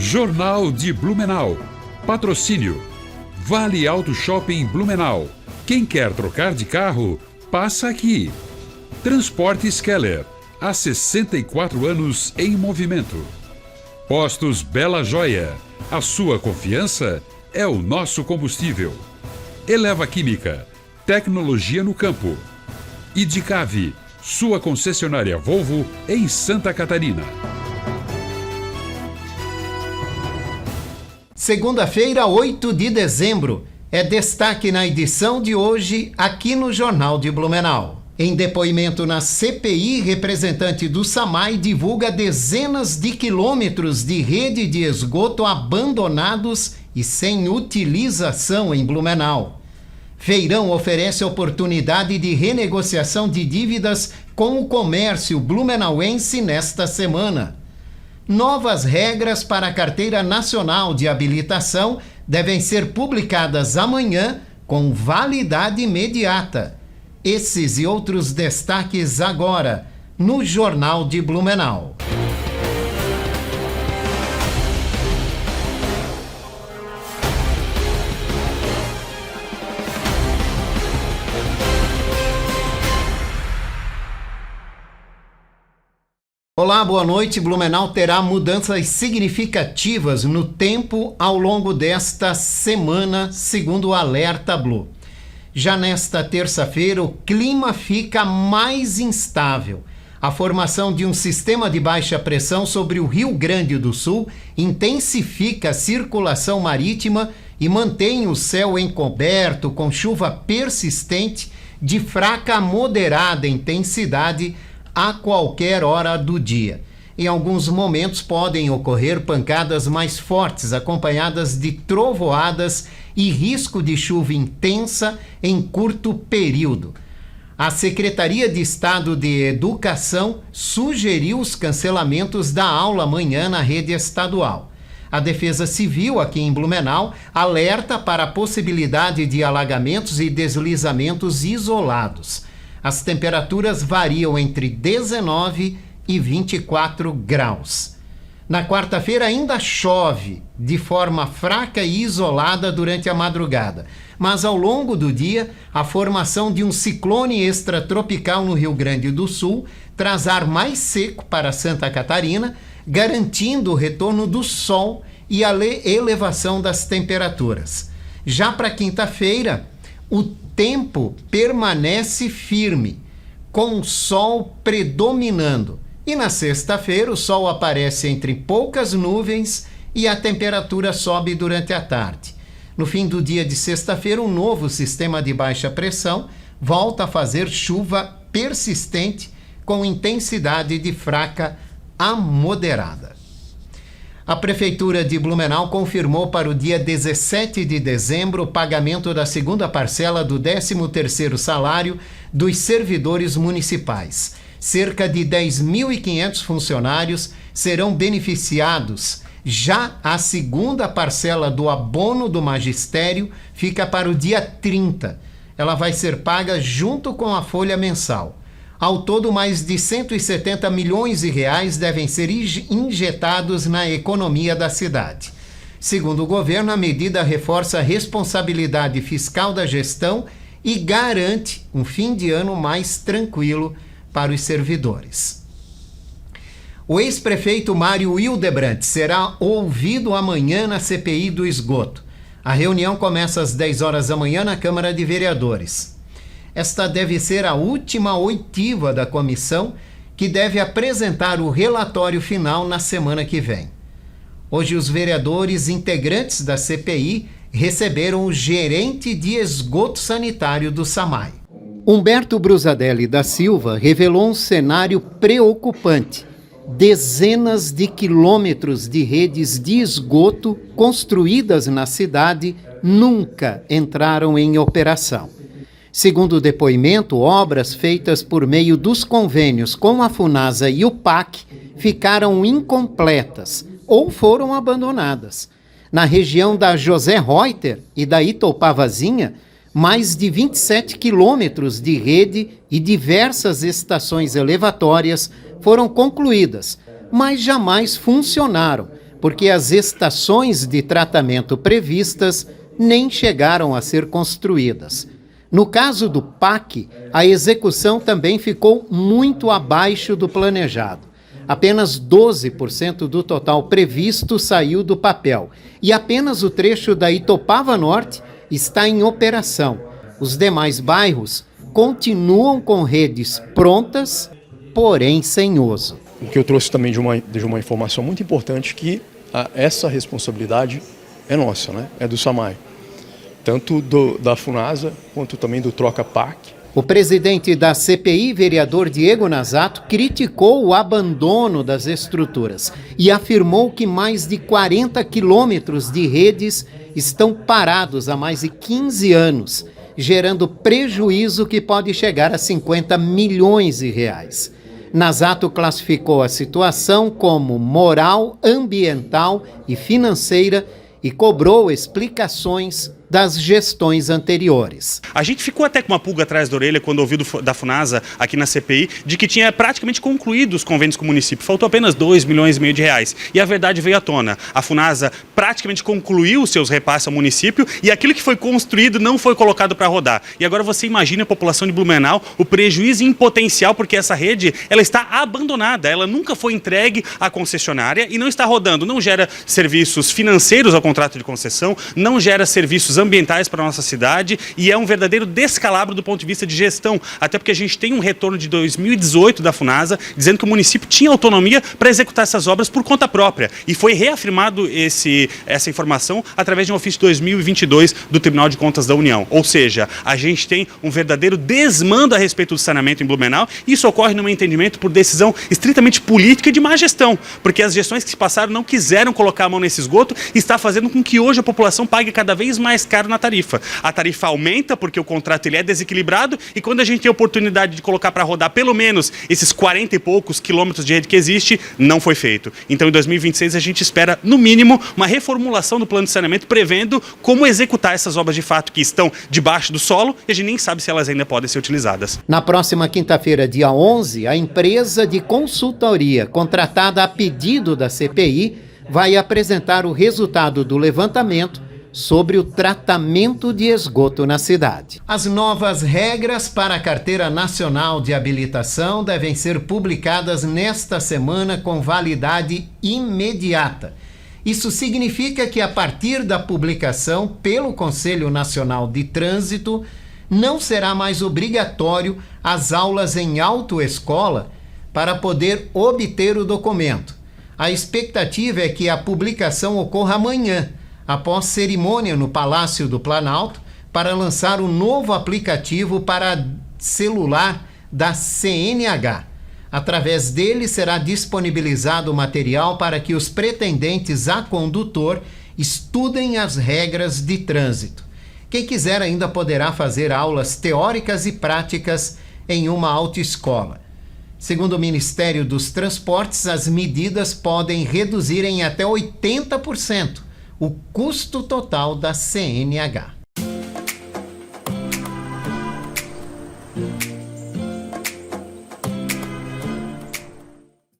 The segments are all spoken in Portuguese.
Jornal de Blumenau. Patrocínio. Vale Auto Shopping Blumenau. Quem quer trocar de carro, passa aqui. Transportes Keller. Há 64 anos em movimento. Postos Bela Joia. A sua confiança é o nosso combustível. Eleva Química. Tecnologia no campo. Idicave. Sua concessionária Volvo em Santa Catarina. Segunda-feira, 8 de dezembro. É destaque na edição de hoje aqui no Jornal de Blumenau. Em depoimento na CPI, representante do SAMAI divulga dezenas de quilômetros de rede de esgoto abandonados e sem utilização em Blumenau. Feirão oferece oportunidade de renegociação de dívidas com o comércio blumenauense nesta semana. Novas regras para a Carteira Nacional de Habilitação devem ser publicadas amanhã com validade imediata. Esses e outros destaques agora no Jornal de Blumenau. Olá, boa noite. Blumenau terá mudanças significativas no tempo ao longo desta semana, segundo o Alerta Blu. Já nesta terça-feira, o clima fica mais instável. A formação de um sistema de baixa pressão sobre o Rio Grande do Sul intensifica a circulação marítima e mantém o céu encoberto com chuva persistente de fraca a moderada intensidade a qualquer hora do dia. Em alguns momentos podem ocorrer pancadas mais fortes, acompanhadas de trovoadas e risco de chuva intensa em curto período. A Secretaria de Estado de Educação sugeriu os cancelamentos da aula amanhã na rede estadual. A Defesa Civil, aqui em Blumenau, alerta para a possibilidade de alagamentos e deslizamentos isolados. As temperaturas variam entre 19 e 24 graus. Na quarta-feira ainda chove de forma fraca e isolada durante a madrugada, mas ao longo do dia a formação de um ciclone extratropical no Rio Grande do Sul traz ar mais seco para Santa Catarina, garantindo o retorno do sol e a elevação das temperaturas. Já para quinta-feira, o tempo permanece firme, com o sol predominando. E na sexta-feira, o sol aparece entre poucas nuvens e a temperatura sobe durante a tarde. No fim do dia de sexta-feira, um novo sistema de baixa pressão volta a fazer chuva persistente com intensidade de fraca a moderada. A Prefeitura de Blumenau confirmou para o dia 17 de dezembro o pagamento da segunda parcela do 13º salário dos servidores municipais. Cerca de 10.500 funcionários serão beneficiados. Já a segunda parcela do abono do magistério fica para o dia 30. Ela vai ser paga junto com a folha mensal. Ao todo, mais de 170 milhões de reais devem ser injetados na economia da cidade. Segundo o governo, a medida reforça a responsabilidade fiscal da gestão e garante um fim de ano mais tranquilo para os servidores. O ex-prefeito Mário Hildebrandt será ouvido amanhã na CPI do esgoto. A reunião começa às 10 horas da manhã na Câmara de Vereadores. Esta deve ser a última oitiva da comissão, que deve apresentar o relatório final na semana que vem. Hoje, os vereadores integrantes da CPI receberam o gerente de esgoto sanitário do SAMAI. Humberto Brusadelli da Silva revelou um cenário preocupante. Dezenas de quilômetros de redes de esgoto construídas na cidade nunca entraram em operação. Segundo o depoimento, obras feitas por meio dos convênios com a Funasa e o PAC ficaram incompletas ou foram abandonadas. Na região da José Reuter e da Itopavazinha, mais de 27 quilômetros de rede e diversas estações elevatórias foram concluídas, mas jamais funcionaram, porque as estações de tratamento previstas nem chegaram a ser construídas. No caso do PAC, a execução também ficou muito abaixo do planejado. Apenas 12% do total previsto saiu do papel e apenas o trecho da Itopava Norte está em operação. Os demais bairros continuam com redes prontas, porém sem uso. O que eu trouxe também de uma informação muito importante que essa responsabilidade é nossa, né? É do SAMAI, tanto da FUNASA quanto também do Troca PAC. O presidente da CPI, vereador Diego Nazato, criticou o abandono das estruturas e afirmou que mais de 40 quilômetros de redes estão parados há mais de 15 anos, gerando prejuízo que pode chegar a 50 milhões de reais. Nazato classificou a situação como moral, ambiental e financeira e cobrou explicações das gestões anteriores. A gente ficou até com uma pulga atrás da orelha quando ouviu da FUNASA aqui na CPI de que tinha praticamente concluído os convênios com o município. Faltou apenas 2,5 milhões de reais. E a verdade veio à tona. A FUNASA praticamente concluiu os seus repasses ao município e aquilo que foi construído não foi colocado para rodar. E agora você imagina a população de Blumenau, o prejuízo em potencial, porque essa rede ela está abandonada. Ela nunca foi entregue à concessionária e não está rodando. Não gera serviços financeiros ao contrato de concessão, não gera serviços ambientais para a nossa cidade e é um verdadeiro descalabro do ponto de vista de gestão, até porque a gente tem um retorno de 2018 da FUNASA dizendo que o município tinha autonomia para executar essas obras por conta própria e foi reafirmado essa informação através de um ofício de 2022 do Tribunal de Contas da União, ou seja, a gente tem um verdadeiro desmando a respeito do saneamento em Blumenau e isso ocorre no meu entendimento por decisão estritamente política e de má gestão, porque as gestões que se passaram não quiseram colocar a mão nesse esgoto e está fazendo com que hoje a população pague cada vez mais caro na tarifa. A tarifa aumenta porque o contrato ele é desequilibrado e quando a gente tem a oportunidade de colocar para rodar pelo menos esses 40 e poucos quilômetros de rede que existe, não foi feito. Então em 2026 a gente espera no mínimo uma reformulação do plano de saneamento prevendo como executar essas obras de fato que estão debaixo do solo e a gente nem sabe se elas ainda podem ser utilizadas. Na próxima quinta-feira, dia 11, a empresa de consultoria contratada a pedido da CPI vai apresentar o resultado do levantamento sobre o tratamento de esgoto na cidade. As novas regras para a Carteira Nacional de Habilitação devem ser publicadas nesta semana com validade imediata. Isso significa que a partir da publicação pelo Conselho Nacional de Trânsito, não será mais obrigatório as aulas em autoescola para poder obter o documento. A expectativa é que a publicação ocorra amanhã, após cerimônia no Palácio do Planalto, para lançar o novo aplicativo para celular da CNH. Através dele será disponibilizado o material para que os pretendentes a condutor estudem as regras de trânsito. Quem quiser ainda poderá fazer aulas teóricas e práticas em uma autoescola. Segundo o Ministério dos Transportes, as medidas podem reduzir em até 80% o custo total da CNH.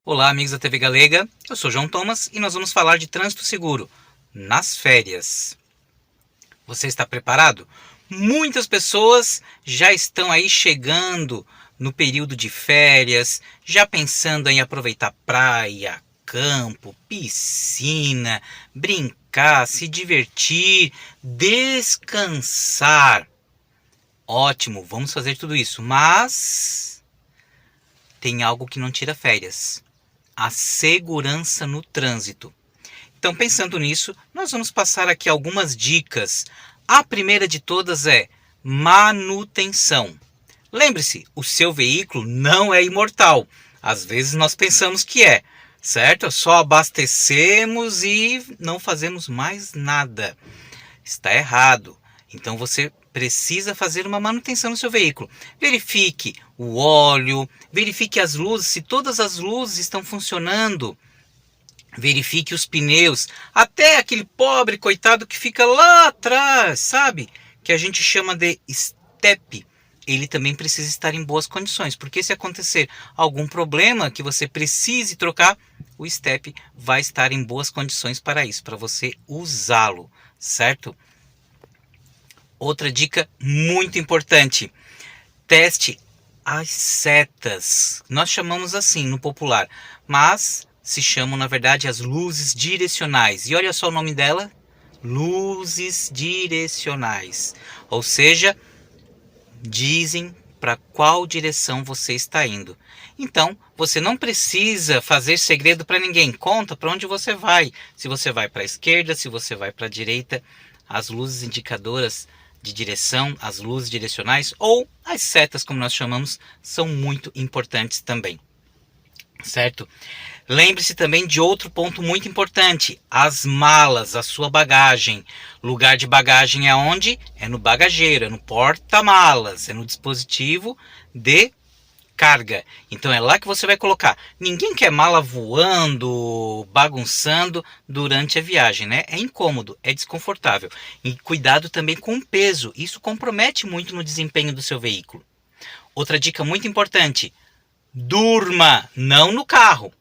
Olá, amigos da TV Galega, eu sou João Thomas e nós vamos falar de trânsito seguro nas férias. Você está preparado? Muitas pessoas já estão aí chegando no período de férias, já pensando em aproveitar praia, campo, piscina, brincar, se divertir, descansar. Ótimo, vamos fazer tudo isso, mas tem algo que não tira férias: a segurança no trânsito. Então, pensando nisso, nós vamos passar aqui algumas dicas. A primeira de todas é manutenção. Lembre-se, o seu veículo não é imortal. Às vezes nós pensamos que é, certo? Só abastecemos e não fazemos mais nada. Está errado. Então você precisa fazer uma manutenção no seu veículo. Verifique o óleo, verifique as luzes, se todas as luzes estão funcionando. Verifique os pneus, até aquele pobre coitado que fica lá atrás, sabe? Que a gente chama de estepe. ele também precisa estar em boas condições, porque se acontecer algum problema que você precise trocar, o step vai estar em boas condições para isso, para você usá-lo, certo? Outra dica muito importante: teste as setas. Nós chamamos assim no popular, mas se chamam na verdade as luzes direcionais. E olha só o nome dela: luzes direcionais. Ou seja, dizem para qual direção você está indo. Então, você não precisa fazer segredo para ninguém. Conta para onde você vai. Se você vai para a esquerda, se você vai para a direita. As luzes indicadoras de direção, as luzes direcionais ou as setas, como nós chamamos, são muito importantes também. Certo? Lembre-se também de outro ponto muito importante: as malas, a sua bagagem. Lugar de bagagem é onde? É no bagageiro, é no porta-malas, é no dispositivo de carga. Então é lá que você vai colocar. Ninguém quer mala voando, bagunçando durante a viagem, né? É incômodo, é desconfortável. E cuidado também com o peso. Isso compromete muito no desempenho do seu veículo. Outra dica muito importante: durma, não no carro.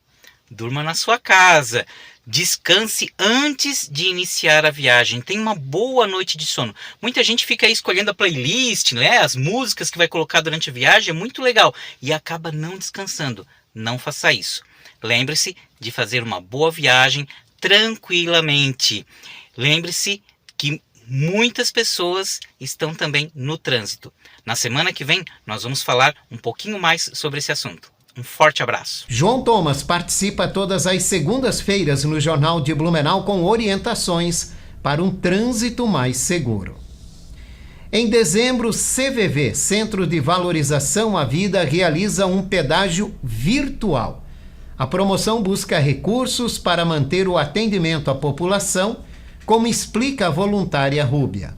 Durma na sua casa. Descanse antes de iniciar a viagem. Tenha uma boa noite de sono. Muita gente fica aí escolhendo a playlist, né? As músicas que vai colocar durante a viagem. É muito legal. E acaba não descansando. Não faça isso. Lembre-se de fazer uma boa viagem tranquilamente. Lembre-se que muitas pessoas estão também no trânsito. Na semana que vem, nós vamos falar um pouquinho mais sobre esse assunto. Um forte abraço. João Thomas participa todas as segundas-feiras no Jornal de Blumenau com orientações para um trânsito mais seguro. Em dezembro, CVV, Centro de Valorização à Vida, realiza um pedágio virtual. A promoção busca recursos para manter o atendimento à população, como explica a voluntária Rúbia.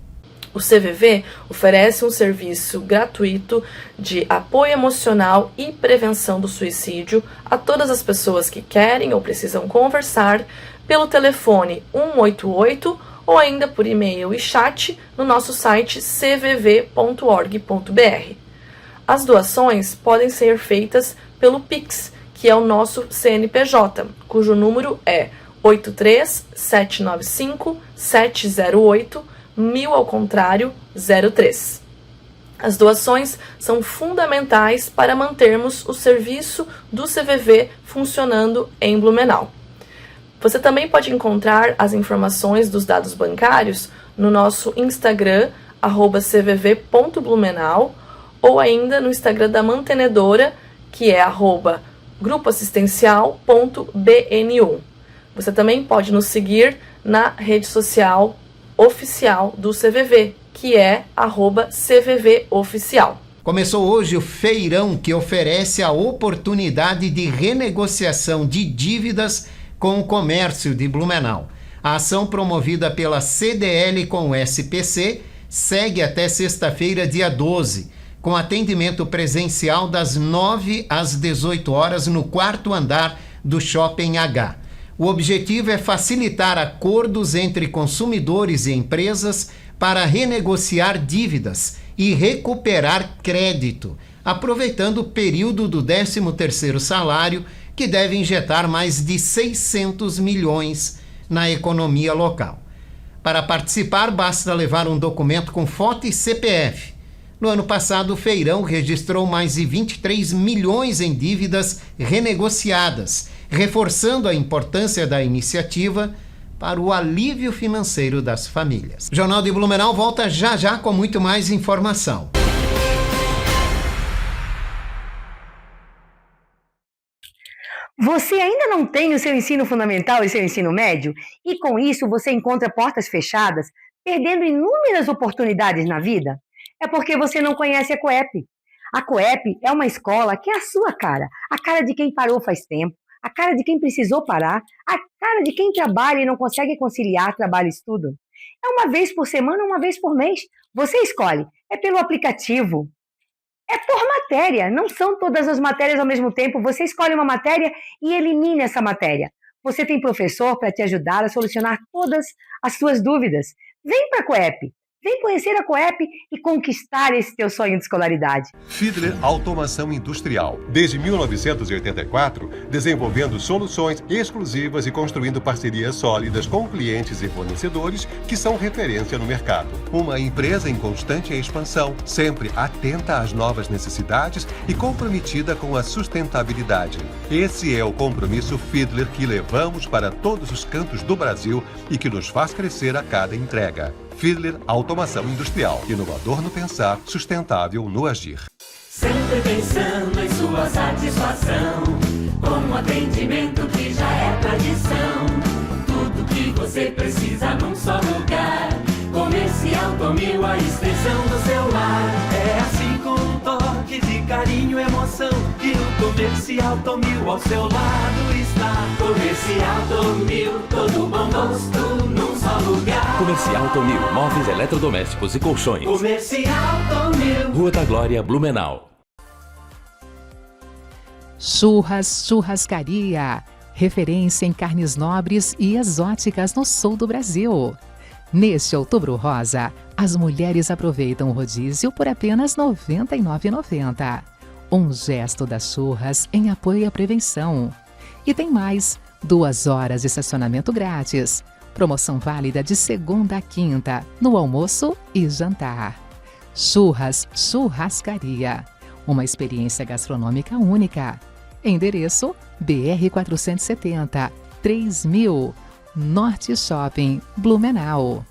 O CVV oferece um serviço gratuito de apoio emocional e prevenção do suicídio a todas as pessoas que querem ou precisam conversar pelo telefone 188 ou ainda por e-mail e chat no nosso site cvv.org.br. As doações podem ser feitas pelo Pix, que é o nosso CNPJ, cujo número é 83795-708-1000 ao contrário 03. As doações são fundamentais para mantermos o serviço do CVV funcionando em Blumenau. Você também pode encontrar as informações dos dados bancários no nosso Instagram, @cvv.blumenau, ou ainda no Instagram da mantenedora, que é @grupoassistencial.bnu. Você também pode nos seguir na rede social oficial do CVV, que é @CVVOficial. Começou hoje o feirão que oferece a oportunidade de renegociação de dívidas com o comércio de Blumenau. A ação promovida pela CDL com o SPC segue até sexta-feira, dia 12, com atendimento presencial das 9 às 18 horas no 4º andar do Shopping H. O objetivo é facilitar acordos entre consumidores e empresas para renegociar dívidas e recuperar crédito, aproveitando o período do 13º salário, que deve injetar mais de 600 milhões na economia local. Para participar, basta levar um documento com foto e CPF. No ano passado, o feirão registrou mais de 23 milhões em dívidas renegociadas, reforçando a importância da iniciativa para o alívio financeiro das famílias. O Jornal de Blumenau volta já já com muito mais informação. Você ainda não tem o seu ensino fundamental e seu ensino médio? E com isso você encontra portas fechadas, perdendo inúmeras oportunidades na vida? É porque você não conhece a Coep. A Coep é uma escola que é a sua cara, a cara de quem parou faz tempo, a cara de quem precisou parar, a cara de quem trabalha e não consegue conciliar trabalho e estudo. É uma vez por semana, uma vez por mês. Você escolhe. É pelo aplicativo. É por matéria. Não são todas as matérias ao mesmo tempo. Você escolhe uma matéria e elimina essa matéria. Você tem professor para te ajudar a solucionar todas as suas dúvidas. Vem para a Coep. Vem conhecer a Coep e conquistar esse teu sonho de escolaridade. Fiedler Automação Industrial. Desde 1984, desenvolvendo soluções exclusivas e construindo parcerias sólidas com clientes e fornecedores que são referência no mercado. Uma empresa em constante expansão, sempre atenta às novas necessidades e comprometida com a sustentabilidade. Esse é o compromisso Fiedler que levamos para todos os cantos do Brasil e que nos faz crescer a cada entrega. Fiedler Automação Industrial. Inovador no pensar, sustentável no agir. Sempre pensando em sua satisfação, com um atendimento que já é tradição. Tudo que você precisa num só lugar. Comercial Tomil, a extensão do seu lar. É assim com um toque de carinho e emoção que o Comercial Tomil ao seu lado está. Comercial Tomil, todo bom gosto num só lugar. Comercial Tomil, móveis eletrodomésticos e colchões. Comercial Tomil. Rua da Glória, Blumenau. Churrascaria, referência em carnes nobres e exóticas no sul do Brasil. Neste Outubro Rosa, as mulheres aproveitam o rodízio por apenas R$ 99,90. Um gesto das churras em apoio à prevenção. E tem mais, 2 horas de estacionamento grátis. Promoção válida de segunda a quinta, no almoço e jantar. Churrascaria. Uma experiência gastronômica única. Endereço BR 470, 3000, Norte Shopping, Blumenau.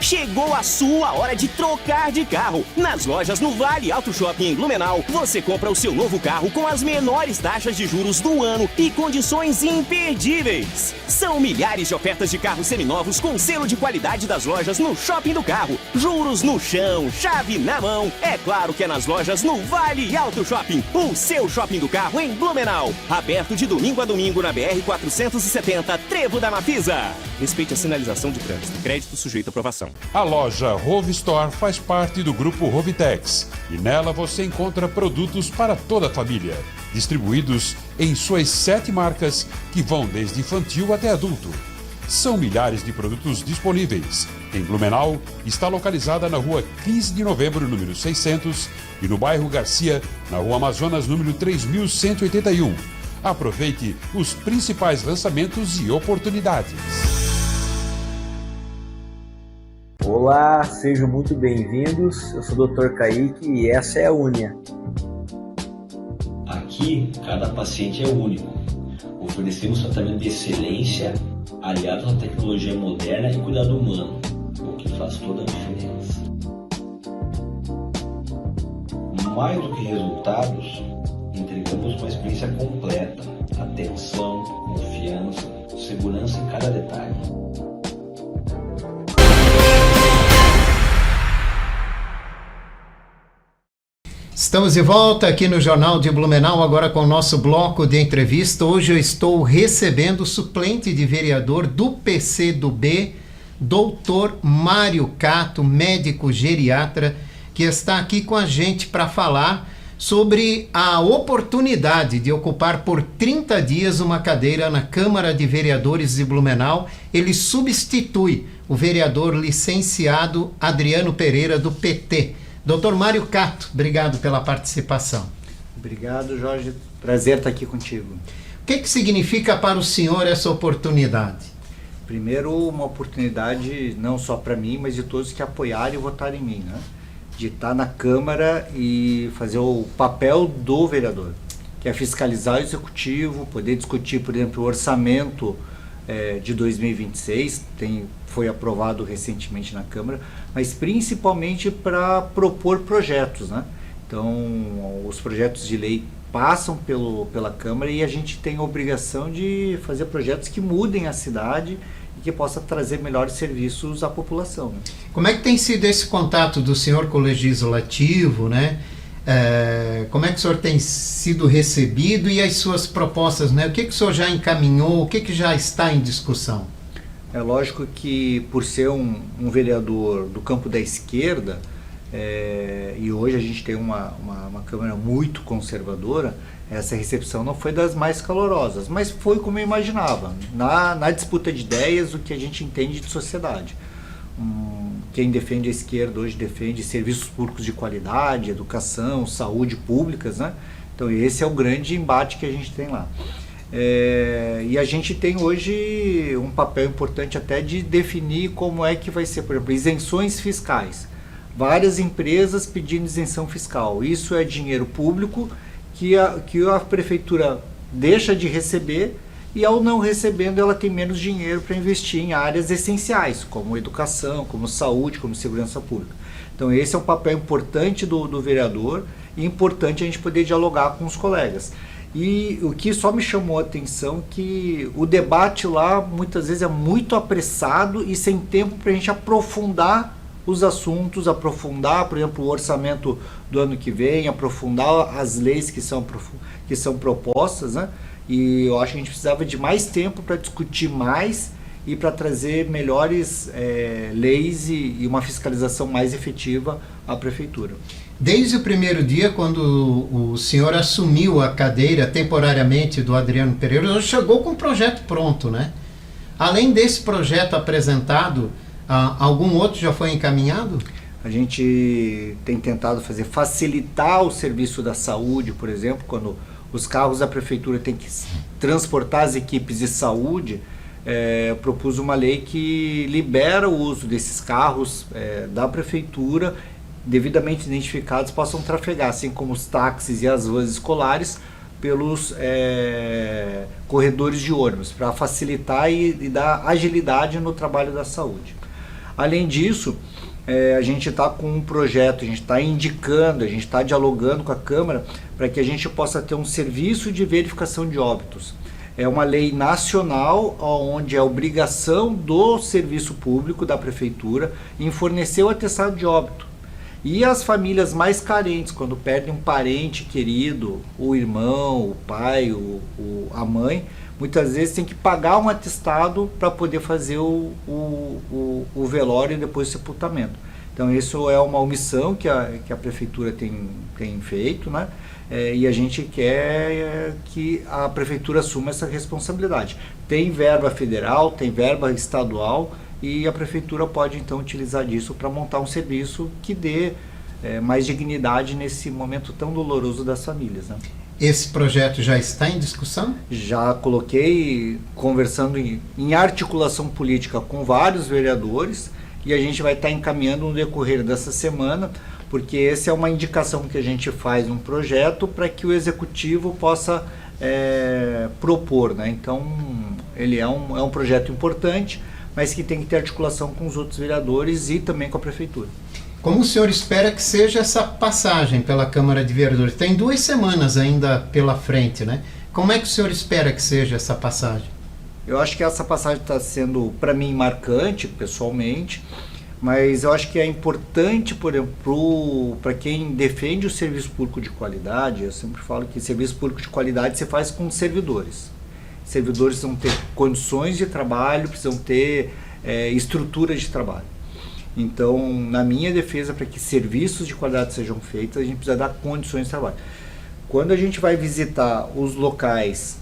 Chegou a sua hora de trocar de carro. Nas lojas no Vale Auto Shopping em Blumenau, você compra o seu novo carro com as menores taxas de juros do ano e condições imperdíveis. São milhares de ofertas de carros seminovos com selo de qualidade das lojas no Shopping do Carro. Juros no chão, chave na mão. É claro que é nas lojas no Vale Auto Shopping, o seu shopping do carro em Blumenau. Aberto de domingo a domingo na BR 470, Trevo da Mafisa. Respeite a sinalização de trânsito. Crédito sujeito à aprovação. A loja Rove Store faz parte do grupo Rovitex e nela você encontra produtos para toda a família, distribuídos em suas 7 marcas que vão desde infantil até adulto. São milhares de produtos disponíveis. Em Blumenau, está localizada na rua 15 de novembro, número 600, e no bairro Garcia, na rua Amazonas, número 3181. Aproveite os principais lançamentos e oportunidades. Olá, sejam muito bem-vindos. Eu sou o Dr. Kaique e essa é a Unia. Aqui, cada paciente é único. Oferecemos tratamento de excelência, aliado à tecnologia moderna e cuidado humano, o que faz toda a diferença. Mais do que resultados, entregamos uma experiência completa, atenção, confiança, segurança em cada detalhe. Estamos de volta aqui no Jornal de Blumenau, agora com o nosso bloco de entrevista. Hoje eu estou recebendo o suplente de vereador do PCdoB, Dr. Mário Cato, médico geriatra, que está aqui com a gente para falar sobre a oportunidade de ocupar por 30 dias uma cadeira na Câmara de Vereadores de Blumenau. Ele substitui o vereador licenciado Adriano Pereira, do PT. Dr. Mário Cato, obrigado pela participação. Obrigado, Jorge. Prazer estar aqui contigo. O que significa para o senhor essa oportunidade? Primeiro, uma oportunidade não só para mim, mas de todos que apoiarem e votarem em mim, né? De estar na Câmara e fazer o papel do vereador, que é fiscalizar o Executivo, poder discutir, por exemplo, o orçamento de 2026, foi aprovado recentemente na Câmara, mas principalmente para propor projetos, né? Então, os projetos de lei passam pela Câmara e a gente tem a obrigação de fazer projetos que mudem a cidade e que possa trazer melhores serviços à população, né? Como é que tem sido esse contato do senhor com o Legislativo, né? Como é que o senhor tem sido recebido e as suas propostas, né? O que o senhor já encaminhou, o que já está em discussão? É lógico que, por ser um vereador do campo da esquerda, e hoje a gente tem uma Câmara muito conservadora, essa recepção não foi das mais calorosas, mas foi como eu imaginava, na disputa de ideias, o que a gente entende de sociedade. quem defende a esquerda hoje defende serviços públicos de qualidade, educação, saúde públicas, né? Então esse é o grande embate que a gente tem lá. E a gente tem hoje um papel importante até de definir como é que vai ser, por exemplo, isenções fiscais. Várias empresas pedindo isenção fiscal. Isso é dinheiro público que a prefeitura deixa de receber, e ao não recebendo ela tem menos dinheiro para investir em áreas essenciais, como educação, como saúde, como segurança pública. Então esse é um papel importante do vereador, e importante a gente poder dialogar com os colegas. E o que só me chamou a atenção que o debate lá muitas vezes é muito apressado e sem tempo para a gente aprofundar os assuntos, aprofundar, por exemplo, o orçamento do ano que vem, aprofundar as leis que são propostas, né? E eu acho que a gente precisava de mais tempo para discutir mais e para trazer melhores leis e uma fiscalização mais efetiva à prefeitura. Desde o primeiro dia, quando o senhor assumiu a cadeira temporariamente do Adriano Pereira, chegou com o projeto pronto, né? Além desse projeto apresentado, algum outro já foi encaminhado? A gente tem tentado facilitar o serviço da saúde, por exemplo, quando os carros da prefeitura têm que transportar as equipes de saúde. Propus uma lei que libera o uso desses carros da prefeitura, devidamente identificados, possam trafegar, assim como os táxis e as vans escolares, pelos corredores de ônibus, para facilitar e dar agilidade no trabalho da saúde. Além disso, a gente está com um projeto, a gente está indicando, a gente está dialogando com a Câmara para que a gente possa ter um serviço de verificação de óbitos. É uma lei nacional, onde é obrigação do serviço público da prefeitura em fornecer o atestado de óbito. E as famílias mais carentes, quando perdem um parente querido, o irmão, o pai, a mãe, muitas vezes tem que pagar um atestado para poder fazer o velório e depois o sepultamento. Então isso é uma omissão que a prefeitura tem feito, né? E a gente quer que a prefeitura assuma essa responsabilidade. Tem verba federal, tem verba estadual, e a prefeitura pode então utilizar disso para montar um serviço que dê mais dignidade nesse momento tão doloroso das famílias, né? Esse projeto já está em discussão? Já coloquei, conversando em articulação política com vários vereadores, e a gente vai estar encaminhando no decorrer dessa semana, porque essa é uma indicação que a gente faz num projeto para que o executivo possa propor, né? Então ele é um projeto importante, mas que tem que ter articulação com os outros vereadores e também com a prefeitura. Como o senhor espera que seja essa passagem pela Câmara de Vereadores? Tem 2 semanas ainda pela frente, né? Como é que o senhor espera que seja essa passagem? Eu acho que essa passagem está sendo, para mim, marcante, pessoalmente, mas eu acho que é importante, por exemplo, para quem defende o serviço público de qualidade. Eu sempre falo que serviço público de qualidade se faz com servidores. Servidores precisam ter condições de trabalho, precisam ter estrutura de trabalho. Então, na minha defesa, para que serviços de qualidade sejam feitos, a gente precisa dar condições de trabalho. Quando a gente vai visitar os locais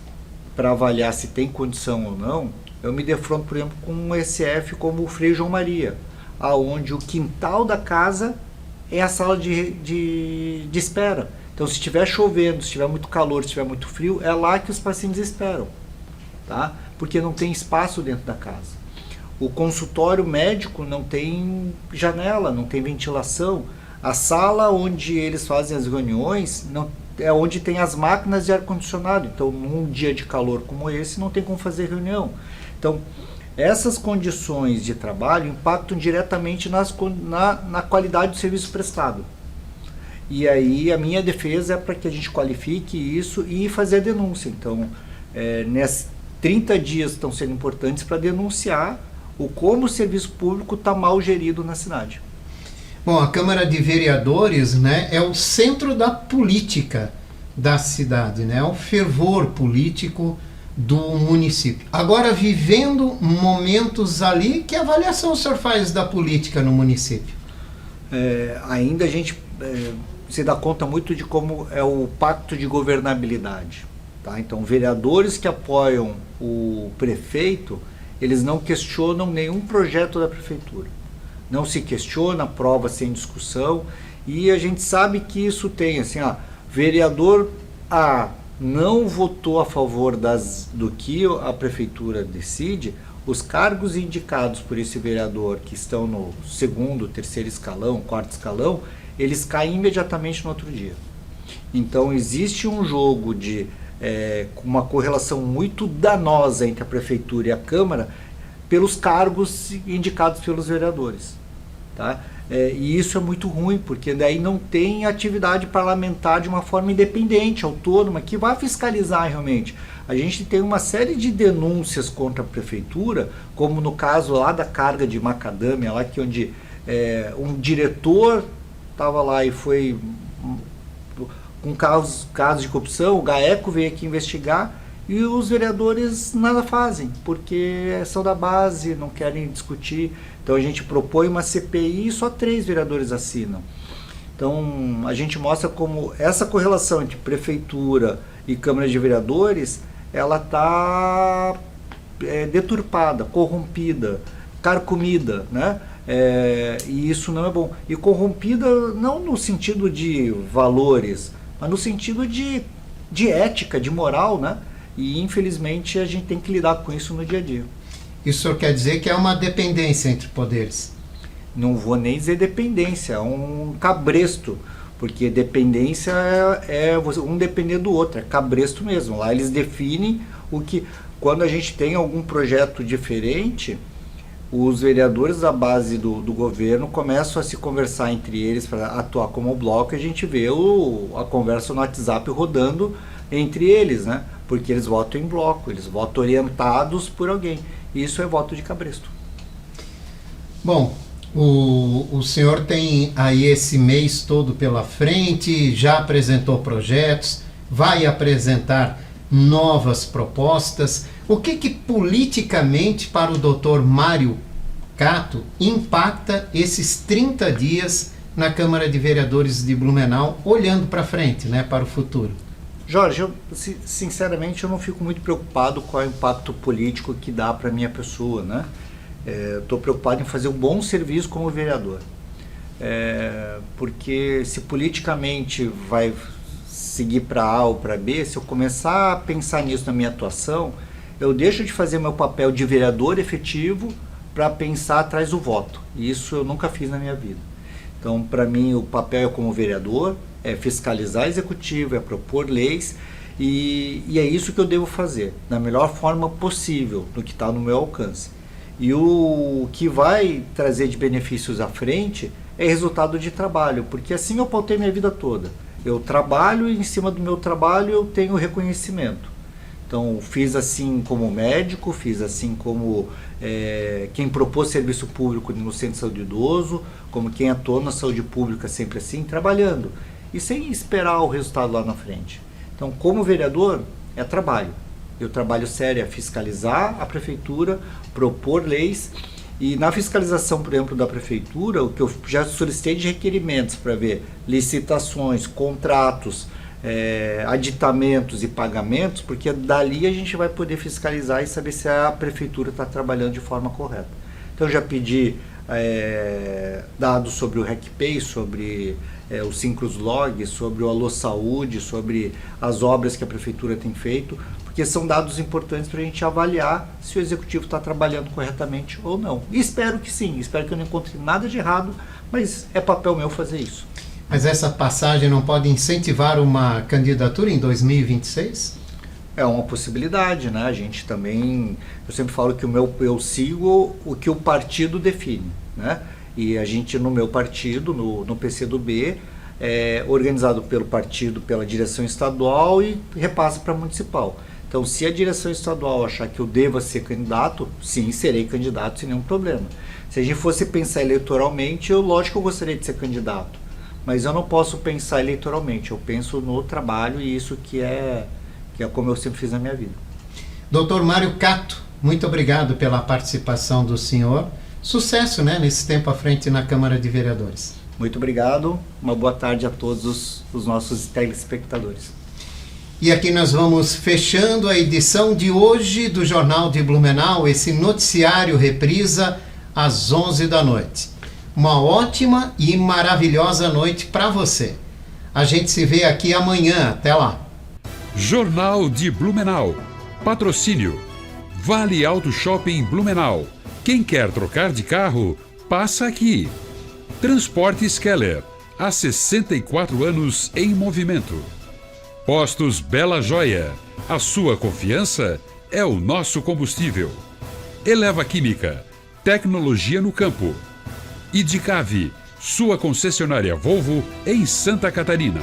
para avaliar se tem condição ou não, eu me defronto, por exemplo, com um SF como o Frei João Maria, aonde o quintal da casa é a sala de espera. Então, se estiver chovendo, se estiver muito calor, se estiver muito frio, é lá que os pacientes esperam, tá? Porque não tem espaço dentro da casa. O consultório médico não tem janela, não tem ventilação. A sala onde eles fazem as reuniões é onde tem as máquinas de ar-condicionado. Então, num dia de calor como esse, não tem como fazer reunião. Então, essas condições de trabalho impactam diretamente na qualidade do serviço prestado. E aí, a minha defesa é para que a gente qualifique isso e fazer a denúncia. Então, nesses 30 dias estão sendo importantes para denunciar como o serviço público está mal gerido na cidade. Bom, a Câmara de Vereadores, né, é o centro da política da cidade, né, é o fervor político do município. Agora, vivendo momentos ali, que avaliação o senhor faz da política no município? Ainda a gente se dá conta muito de como é o pacto de governabilidade. Tá? Então, vereadores que apoiam o prefeito, eles não questionam nenhum projeto da prefeitura. não se questiona, aprova sem discussão, e a gente sabe que isso tem, assim, vereador A não votou a favor do que a prefeitura decide, os cargos indicados por esse vereador, que estão no segundo, terceiro escalão, quarto escalão, eles caem imediatamente no outro dia. Então existe um jogo de uma correlação muito danosa entre a prefeitura e a Câmara pelos cargos indicados pelos vereadores, tá? E isso é muito ruim, porque daí não tem atividade parlamentar de uma forma independente, autônoma, que vai fiscalizar realmente. A gente tem uma série de denúncias contra a prefeitura, como no caso lá da carga de macadâmia, lá que onde um diretor estava lá e foi com casos de corrupção, o GAECO veio aqui investigar e os vereadores nada fazem, porque são da base, não querem discutir. Então a gente propõe uma CPI e só 3 vereadores assinam. Então a gente mostra como essa correlação entre prefeitura e Câmara de Vereadores, ela está deturpada, corrompida, carcomida, né? E isso não é bom. E corrompida não no sentido de valores, mas no sentido de ética, de moral, né? E infelizmente a gente tem que lidar com isso no dia a dia. Isso o senhor quer dizer que é uma dependência entre poderes? Não vou nem dizer dependência, é um cabresto, porque dependência é um depender do outro, é cabresto mesmo. Lá eles definem o que... Quando a gente tem algum projeto diferente, os vereadores da base do governo começam a se conversar entre eles para atuar como bloco, e a gente vê a conversa no WhatsApp rodando entre eles, né? Porque eles votam em bloco, eles votam orientados por alguém. Isso é voto de cabresto. Bom, o senhor tem aí esse mês todo pela frente, já apresentou projetos, vai apresentar novas propostas. O que politicamente para o doutor Mário Catto impacta esses 30 dias na Câmara de Vereadores de Blumenau, olhando para frente, né, para o futuro? Jorge, sinceramente eu não fico muito preocupado com o impacto político que dá para a minha pessoa, né? Estou preocupado em fazer um bom serviço como vereador. Porque se politicamente vai seguir para A ou para B, se eu começar a pensar nisso na minha atuação, eu deixo de fazer meu papel de vereador efetivo para pensar atrás do voto. E isso eu nunca fiz na minha vida. Então, para mim, o papel é como vereador, é fiscalizar executivo, é propor leis, e é isso que eu devo fazer, da melhor forma possível, no que está no meu alcance. E o que vai trazer de benefícios à frente é resultado de trabalho, porque assim eu pautei minha vida toda. Eu trabalho e em cima do meu trabalho eu tenho reconhecimento. Então, fiz assim como médico, fiz assim como quem propôs serviço público no Centro de Saúde Idoso, como quem atua na saúde pública sempre assim, trabalhando. E sem esperar o resultado lá na frente. Então, como vereador, é trabalho. E o trabalho sério é fiscalizar a prefeitura, propor leis. E na fiscalização, por exemplo, da prefeitura, o que eu já solicitei de requerimentos para ver licitações, contratos, aditamentos e pagamentos, porque dali a gente vai poder fiscalizar e saber se a prefeitura está trabalhando de forma correta. Então, eu já pedi dados sobre o RecPay, sobre o Sincruz Log, sobre o Alô Saúde, sobre as obras que a prefeitura tem feito, porque são dados importantes para a gente avaliar se o executivo está trabalhando corretamente ou não. E espero que sim, espero que eu não encontre nada de errado, mas é papel meu fazer isso. Mas essa passagem não pode incentivar uma candidatura em 2026? É uma possibilidade, né? A gente também, eu sempre falo que eu sigo o que o partido define, né? E a gente no meu partido, no PCdoB, é organizado pelo partido, pela direção estadual e repassa para a municipal. Então, se a direção estadual achar que eu deva ser candidato, sim, serei candidato sem nenhum problema. Se a gente fosse pensar eleitoralmente, lógico que eu gostaria de ser candidato, mas eu não posso pensar eleitoralmente, eu penso no trabalho e isso que é como eu sempre fiz na minha vida. Doutor Mário Catto, muito obrigado pela participação do senhor. Sucesso, né, nesse tempo à frente na Câmara de Vereadores. Muito obrigado, uma boa tarde a todos os nossos telespectadores. E aqui nós vamos fechando a edição de hoje do Jornal de Blumenau, esse noticiário reprisa às 11 da noite. uma ótima e maravilhosa noite para você. A gente se vê aqui amanhã. Até lá. Jornal de Blumenau. Patrocínio. Vale Auto Shopping Blumenau. Quem quer trocar de carro, passa aqui. Transportes Keller. Há 64 anos em movimento. Postos Bela Joia. A sua confiança é o nosso combustível. Eleva Química. Tecnologia no campo. Idicave. Sua concessionária Volvo em Santa Catarina.